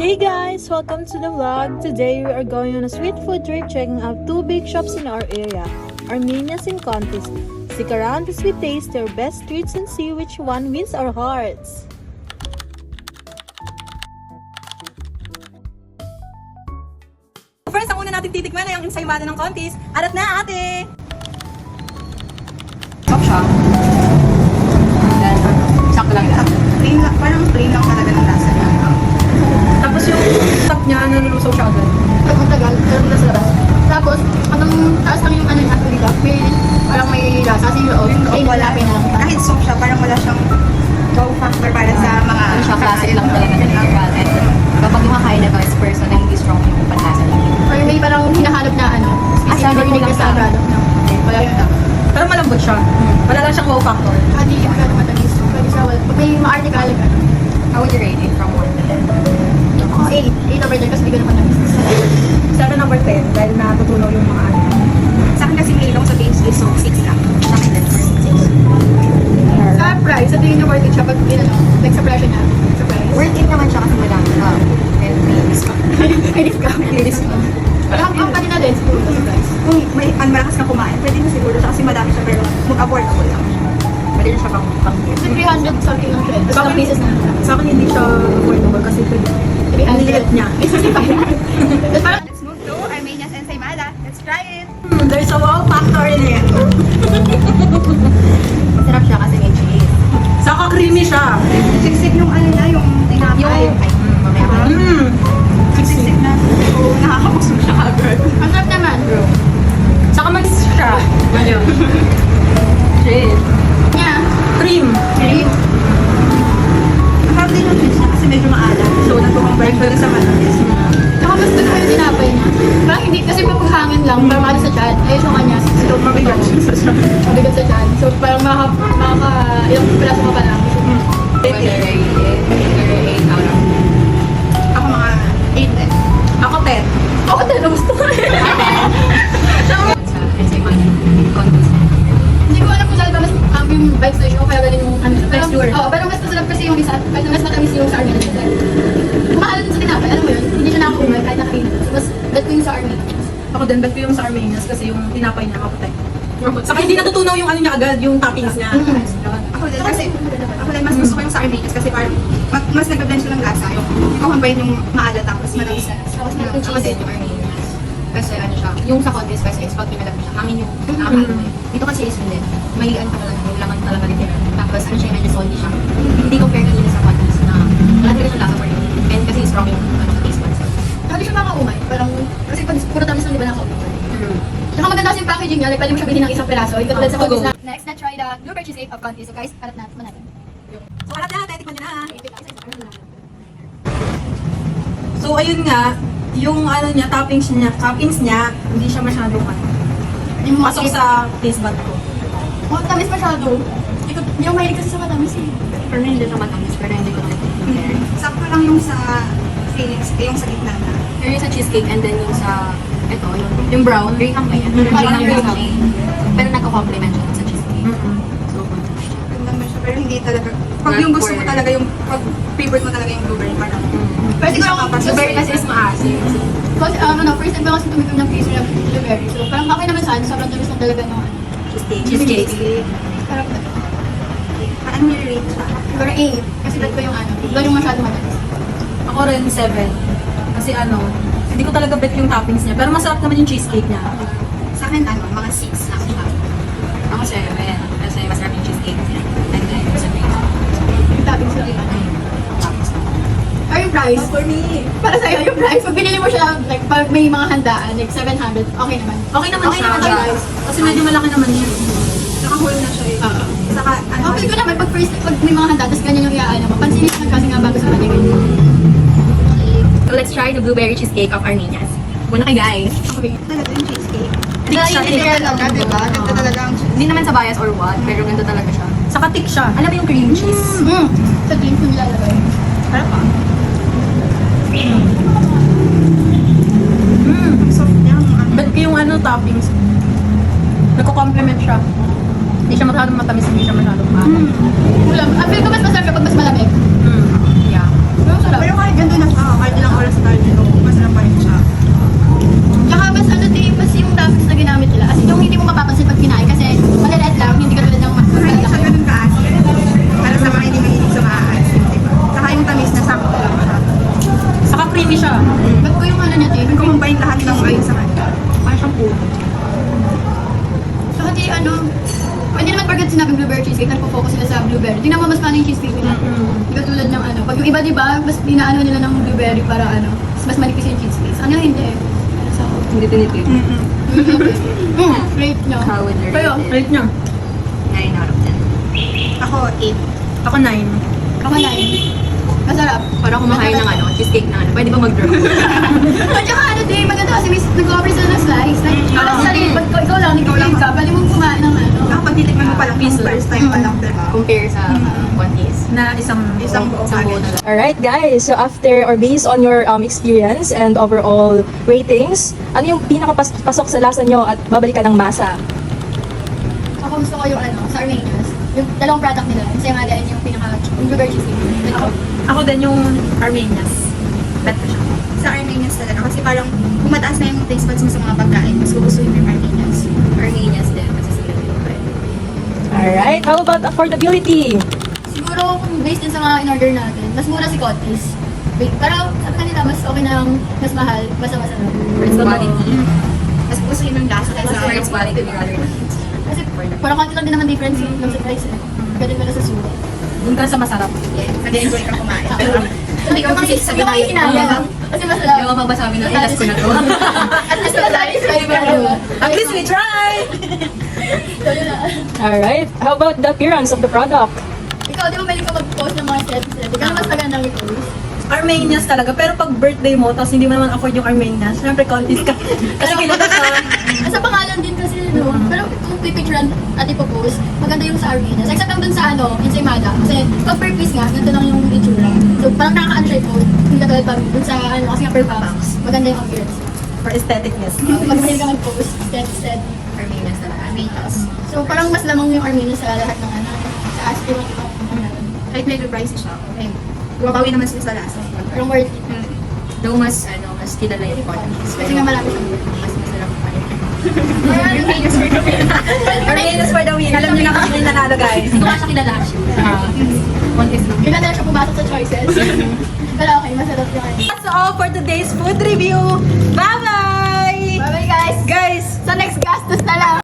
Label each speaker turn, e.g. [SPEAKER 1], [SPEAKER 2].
[SPEAKER 1] Hey guys, welcome to the vlog. Today we are going on a street food trip checking out two big shops in our area, Armenia's and Contis. Stick around as we taste their best treats and see which one wins our hearts.
[SPEAKER 2] First, ang una natin titikman ay ang ensaymada ng Contis. Alat na, ate!
[SPEAKER 3] Chop siya. Then, chop lang yan.
[SPEAKER 2] Plain lang, parang plain lang talaga ng lasa niya. Tapos yung top niya, nalulusaw siya agad.
[SPEAKER 3] Ang tagal, pero mula sa labas. Tapos, hanggang taas lang yung ano niya, dito. May, parang may lasa sa loob. Ay, wala pa na.
[SPEAKER 2] Kahit soft siya, parang wala siyang wow factor para sa mga...
[SPEAKER 3] Ano siya, classic lang talaga na natural. And kapag kumakain na guys, person na hindi strong yung panlasa niya. Or may parang hinahanap na ano, specific unique na sa product. Wala yun na.
[SPEAKER 2] Pero malambot siya. Wala lang siyang wow factor.
[SPEAKER 3] Hindi yung ano matamis. Pwede siya, pag may ma-arte ka alag ano. How would you rate it from 1 to 10? Ako, 8. 8 over 10 kasi hindi ko naman namis.
[SPEAKER 2] Sa akin number 10, dahil natutunaw yung mga ano. Sa akin kasi may ilong sa base is so 6 lang. Sa akin din, 6.
[SPEAKER 3] Sa price, sa tingin niyo worth it siya pag like sa presyo niya. Sa price.
[SPEAKER 4] Worth it naman siya kasi madami ka. And may discount.
[SPEAKER 3] May discount. May discount. Wala kang company na din siguro sa price.
[SPEAKER 2] Kung may malakas ka kumain, pwede na siguro siya kasi madami siya pero mag-affordable lang siya. Pwede na siya pang
[SPEAKER 3] So 300 something lang siya. Tapos ang pieces na.
[SPEAKER 2] Sa akin hindi siya affordable kasi ang liit niya.
[SPEAKER 3] Tapos parang
[SPEAKER 2] Let's move to Armenia's ensaymada. Let's try it! There's a wow factor in it.
[SPEAKER 4] Sarap siya kasi may cheese.
[SPEAKER 2] Saka creamy siya. Siksik yung ano na, yung tinapay.
[SPEAKER 4] Mamaya ka.
[SPEAKER 2] Siksik na. Oo, nakakabusog siya agad.
[SPEAKER 3] ang sarap naman bro.
[SPEAKER 2] Saka mag siya. Ano? Shit.
[SPEAKER 3] Yeah.
[SPEAKER 2] Cream.
[SPEAKER 3] Cream.
[SPEAKER 2] Masarap din yung cheese niya kasi medyo maalat. So, nagko-convert ko rin sa matamis.
[SPEAKER 3] Saka mas gusto ko yung tinapay niya. Parang hindi, kasi pag hangin lang, parang maalas sa chan. Ayos yung kanya.
[SPEAKER 2] So, mabigat siya sa siya.
[SPEAKER 3] Mabigat sa chan. So parang ilang piraso ka pa lang.
[SPEAKER 4] Whether rate 8 out of
[SPEAKER 2] Ako mga 8 din. Ako 10.
[SPEAKER 3] Ako talaga gusto ko rin.
[SPEAKER 4] sa ensaymada. Contis.
[SPEAKER 3] Hindi ko alam kung saan ba mas yung vibes na yun, kaya galing yung ano.
[SPEAKER 2] Texture.
[SPEAKER 3] Oo, pero mas masarap kasi yung isa, mas matamis yung sa Armenia. Kumahal din sa tinapay, alam mo yun? Hindi siya nakakumay kahit nakain. Mas bet ko yung sa Armenia.
[SPEAKER 2] Ako din, bet ko yung sa Armenia's kasi yung tinapay niya maputi. Saka hindi natutunaw yung ano niya agad, yung toppings niya. Ako din, kasi ako din mas gusto ko yung sa Armenia's kasi parang mas nag-blend siya ng lasa. Yung combine yung maalat tapos manamis.
[SPEAKER 4] Tapos may cheese din yung Armenia's. Kasi ano siya, yung sa Contis kasi is pag pinalag mo siya, hangin yung nakakain mo eh. Dito kasi is hindi. May ano pa talaga, yung laman talaga rin yun. Tapos ano siya, medyo salty siya. Hindi compare kanina sa Contis na wala talaga siyang lasa for you. And kasi strong yung taste buds.
[SPEAKER 3] Hindi siya makaumay. Parang, kasi pag puro tamis lang di ba nakaumay? Saka maganda kasi yung packaging niya, like pwede mo siya bilhin ng isang piraso. Ito sa Contis na. Next, let's try the blueberry cheesecake of Contis. So guys, karat na natin.
[SPEAKER 2] So alam na natin, tikman niyo na. So ayun nga, yung ano niya, toppings niya, hindi siya masyadong
[SPEAKER 3] Yung
[SPEAKER 2] pasok sa taste bud ko.
[SPEAKER 3] Oh, tamis masyado. Hindi ako mahilig kasi sa matamis eh.
[SPEAKER 4] Pero hindi siya matamis, pero hindi ko naman compare.
[SPEAKER 2] Sakto lang yung sa Phoenix, yung sa gitna na.
[SPEAKER 4] Pero yung sa cheesecake and then yung sa, ito, yung brown, graham ba yan?
[SPEAKER 3] Parang
[SPEAKER 4] Graham.
[SPEAKER 3] graham.
[SPEAKER 4] Pero nagko-complement siya sa cheesecake. So,
[SPEAKER 2] Ganda mo siya, pero hindi talaga. Pag yung gusto mo talaga, yung pag favorite mo talaga yung blueberry, parang
[SPEAKER 3] Pero siguro,
[SPEAKER 4] blueberry kasi is maasim.
[SPEAKER 3] Kasi first time ko kasi tumigil ng piece ng blueberry. So parang okay naman saan, sobrang tamis lang talaga ng
[SPEAKER 4] Cheesecake.
[SPEAKER 3] Parang
[SPEAKER 2] ano nire-rate siya?
[SPEAKER 3] siguro 8. Kasi bet ko yung ano, doon yung masyado matamis.
[SPEAKER 2] Ako rin 7. Kasi ano, hindi ko talaga bet yung toppings niya. Pero masarap naman yung cheesecake niya.
[SPEAKER 4] Sa akin, ano, mga 6 lang siya. Ako siya, ayan. Kasi masarap yung cheesecake niya. And then, masarap yung
[SPEAKER 3] Yung toppings lang. Or yung price.
[SPEAKER 2] For me,
[SPEAKER 3] Para sa'yo, yung price. Pag binili mo siya, like pag may mga handaan, like 700, okay naman.
[SPEAKER 2] okay naman
[SPEAKER 3] Okay
[SPEAKER 2] siya.
[SPEAKER 3] naman siya, guys.
[SPEAKER 2] Kasi medyo malaki naman yun. Saka whole na siya eh. Saka ano,
[SPEAKER 3] Okay ko naman, pag may mga handa, tapos ganyan yung iaano mo. Pansinin naman kasi nga bago sa panigay.
[SPEAKER 4] So, let's try the blueberry cheesecake of Armenia's. Muna kay guys.
[SPEAKER 3] Okay.
[SPEAKER 2] talaga yung cheesecake.
[SPEAKER 4] Thick siya, thick.
[SPEAKER 2] talaga, di ba? Ganda talaga ang cheese.
[SPEAKER 4] Hindi naman sa bias or what, pero ganda talaga siya.
[SPEAKER 2] Saka thick siya.
[SPEAKER 4] Alam mo yung cream cheese?
[SPEAKER 3] Sa drink ko nilalagay.
[SPEAKER 2] Sarap pa. Soft niya. Bet ko yung ano, toppings. Nagko-complement siya. Hindi siya masyadong matamis, hindi siya masyadong maalat.
[SPEAKER 3] Ulam. Feel ko mas masarap kapag mas malamig.
[SPEAKER 4] Yeah.
[SPEAKER 3] Pero sarap.
[SPEAKER 2] Pero kahit ganito na siya, kahit ilang siya.
[SPEAKER 3] Ba't ko yung ano niya, Jay?
[SPEAKER 2] Yung combine lahat ng ayun sa kanya. Parang siyang puno.
[SPEAKER 3] Saka di ano, hindi naman pagkat sinabing blueberry cheesecake, nagpo-focus sila sa blueberry. Tingnan mo mas paano yung cheesecake nila. Hindi katulad ng ano. Pag yung iba, di ba, mas inaano nila ng blueberry para ano, mas manipis yung cheesecake. Sa kanila hindi eh. So,
[SPEAKER 4] Hindi tinitip.
[SPEAKER 3] rate nyo.
[SPEAKER 4] How would you
[SPEAKER 3] Kayo,
[SPEAKER 4] rate it?
[SPEAKER 2] Rate niya.
[SPEAKER 4] 9 out of 10.
[SPEAKER 2] Ako 8. Ako 9.
[SPEAKER 3] ako 9. Masarap.
[SPEAKER 4] Para kumakain ng ano, cheesecake na ano. Pwede ba mag-draw?
[SPEAKER 3] At saka ano din, maganda kasi may nag-offer sila ng slice. Like, parang sarili, pag ikaw lang, ka, pwede mong kumain ng ano.
[SPEAKER 2] Kapag titikman mo pa lang yung first time pa lang, diba?
[SPEAKER 4] Compare sa Contis.
[SPEAKER 2] Na isang buong
[SPEAKER 4] buo na lang.
[SPEAKER 1] Alright guys, so after or based on your experience and overall ratings, ano yung pinakapasok sa lasa nyo at babalikan ng masa?
[SPEAKER 3] Ako gusto ko yung ano, sa Armenians. Yung dalawang product nila, yung Semada and yung yung blueberry cheesecake.
[SPEAKER 2] Ako din yung Armenias. Bet ko siya. Sa Armenias talaga. Kasi parang kung mataas na yung taste buds mo sa mga pagkain, mas gugustuhin mo yung Armenias.
[SPEAKER 4] Armenians din. Kasi sila yung bread.
[SPEAKER 1] Alright, how about affordability?
[SPEAKER 3] Siguro kung based din sa mga in-order natin, mas mura si Cotis. Pero sa kanila, mas okay na mas mahal, basta masarap.
[SPEAKER 4] First quality.
[SPEAKER 2] Mas gugustuhin mo yung lasa
[SPEAKER 4] Mas
[SPEAKER 2] kaysa
[SPEAKER 4] first quality rather than
[SPEAKER 3] Kasi parang konti lang din naman difference yung sa price eh. Ganun pala sa sulit.
[SPEAKER 2] Doon ka sa masarap. Nag-enjoy ka kumain.
[SPEAKER 3] Hindi ko kasi sabi na yung kinaya. Kasi masarap.
[SPEAKER 4] Yung kapag sabi na, ilas ko na to.
[SPEAKER 3] At least satisfied ka na.
[SPEAKER 2] At least we try!
[SPEAKER 3] So yun na.
[SPEAKER 1] Alright, how about the appearance of the product?
[SPEAKER 3] Ikaw, di ba mahilig ka mag-post ng mga steps? Ikaw na mas magandang i-post.
[SPEAKER 2] Armenias talaga. Pero pag birthday mo, tapos hindi mo naman afford yung Armenias, syempre contest ka. Kasi kilala ka.
[SPEAKER 3] Sa pangalan din kasi, no? Pero kung pipicturean at ipopost, maganda yung sa Armenians. Except lang dun sa ano, yung sa Imada. Kasi pag per piece nga, ganito lang yung itsura. So parang nakaka-ano siya i-post. Hindi katulad pag dun sa ano, kasi nga per box. Maganda yung appearance.
[SPEAKER 2] For aestheticness.
[SPEAKER 3] Pag mahilig ka mag-post, steady.
[SPEAKER 4] Armenians talaga.
[SPEAKER 3] Armenians. So parang mas lamang yung Armenians sa lahat ng ano, sa aspect ng ibang
[SPEAKER 2] Kahit medyo pricey siya. Okay. Bumabawi naman sila sa lasa.
[SPEAKER 3] parang worth it.
[SPEAKER 4] Though mas, mas kilala yung Contis.
[SPEAKER 3] Kasi nga marami siyang worth
[SPEAKER 4] Mas masarap pa rin.
[SPEAKER 2] Armenias for the win. Alam niyo na kung sino yung nanalo, guys.
[SPEAKER 4] Hindi ko nga siya kilala actually. Contis lang.
[SPEAKER 3] Kailan na siya pumasok sa choices. Pero okay, masarap yung ano.
[SPEAKER 2] That's all for today's food review. Bye-bye!
[SPEAKER 3] Bye-bye guys!
[SPEAKER 2] Guys,
[SPEAKER 3] Sa next gastos na lang!